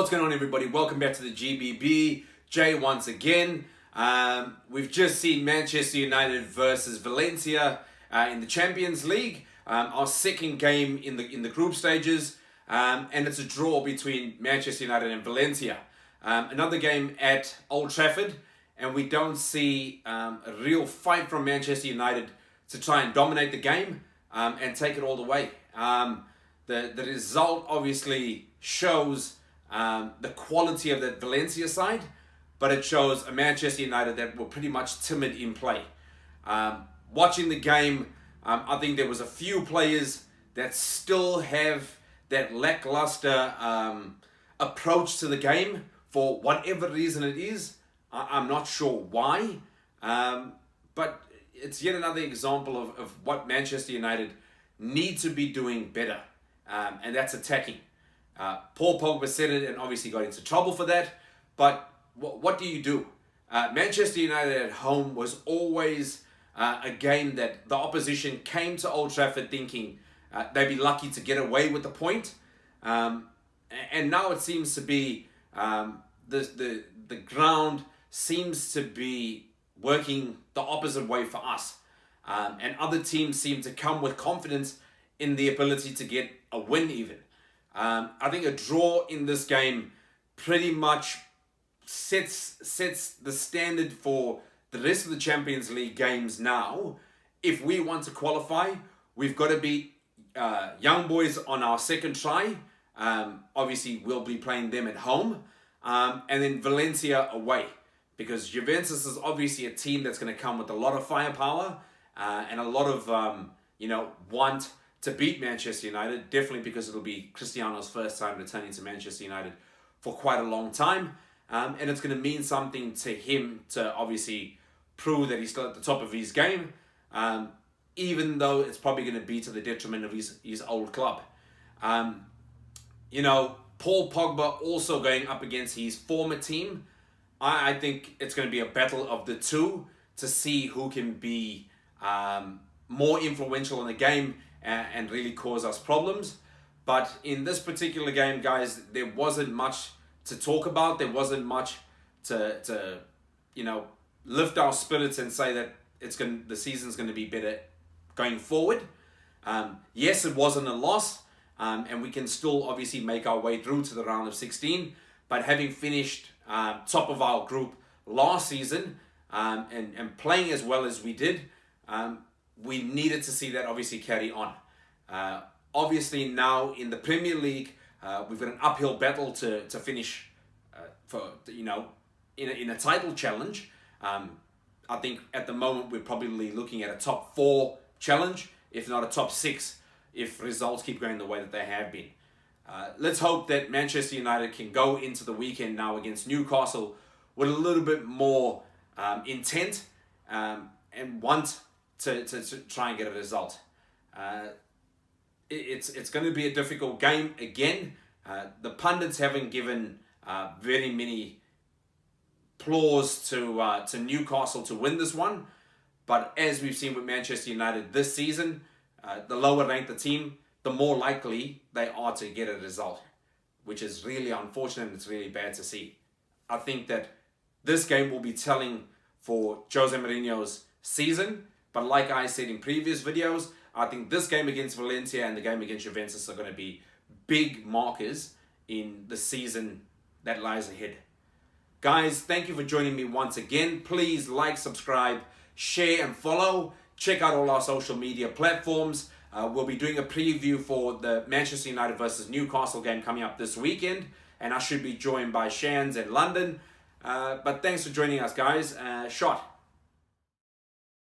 What's going on, everybody? Welcome back to the G.B.B. Jay once again. We've just seen Manchester United versus Valencia in the Champions League. Our second game in the group stages, and it's a draw between Manchester United and Valencia. Another game at Old Trafford, and we don't see a real fight from Manchester United to try and dominate the game and take it all the way. The result obviously shows the quality of that Valencia side, but it shows a Manchester United that were pretty much timid in play. Watching the game, I think there was a few players that still have that lackluster approach to the game for whatever reason it is. I'm not sure why, but it's yet another example of what Manchester United need to be doing better, and that's attacking. Paul Pogba said it and obviously got into trouble for that, but what do you do? Manchester United at home was always a game that the opposition came to Old Trafford thinking they'd be lucky to get away with the point, and now it seems to be the ground seems to be working the opposite way for us, and other teams seem to come with confidence in the ability to get a win even. I think a draw in this game pretty much sets the standard for the rest of the Champions League games now. If we want to qualify, we've got to beat Young Boys on our second try. Obviously, we'll be playing them at home. And then Valencia away. Because Juventus is obviously a team that's going to come with a lot of firepower and a lot of want to beat Manchester United, definitely because it'll be Cristiano's first time returning to Manchester United for quite a long time, and it's going to mean something to him to obviously prove that he's still at the top of his game, even though it's probably going to be to the detriment of his old club. Paul Pogba also going up against his former team. I think it's going to be a battle of the two to see who can be more influential in the game and really cause us problems. But in this particular game, guys, there wasn't much to talk about. There wasn't much to lift our spirits and say that the season's going to be better going forward. Yes, it wasn't a loss, and we can still obviously make our way through to the round of 16. But having finished top of our group last season and playing as well as we did, we needed to see that obviously carry on. Obviously now in the Premier League, we've got an uphill battle to finish in a title challenge. I think at the moment we're probably looking at a top 4 challenge, if not a top 6, if results keep going the way that they have been. Let's hope that Manchester United can go into the weekend now against Newcastle with a little bit more intent and want to try and get a result. It's going to be a difficult game again. The pundits haven't given very many applause to Newcastle to win this one, but as we've seen with Manchester United this season, the lower ranked the team, the more likely they are to get a result, which is really unfortunate and it's really bad to see. I think that this game will be telling for Jose Mourinho's season, but like I said in previous videos, I think this game against Valencia and the game against Juventus are going to be big markers in the season that lies ahead. Guys, thank you for joining me once again. Please like, subscribe, share and follow. Check out all our social media platforms. We'll be doing a preview for the Manchester United versus Newcastle game coming up this weekend, and I should be joined by Shans in London. But thanks for joining us, guys. Shot.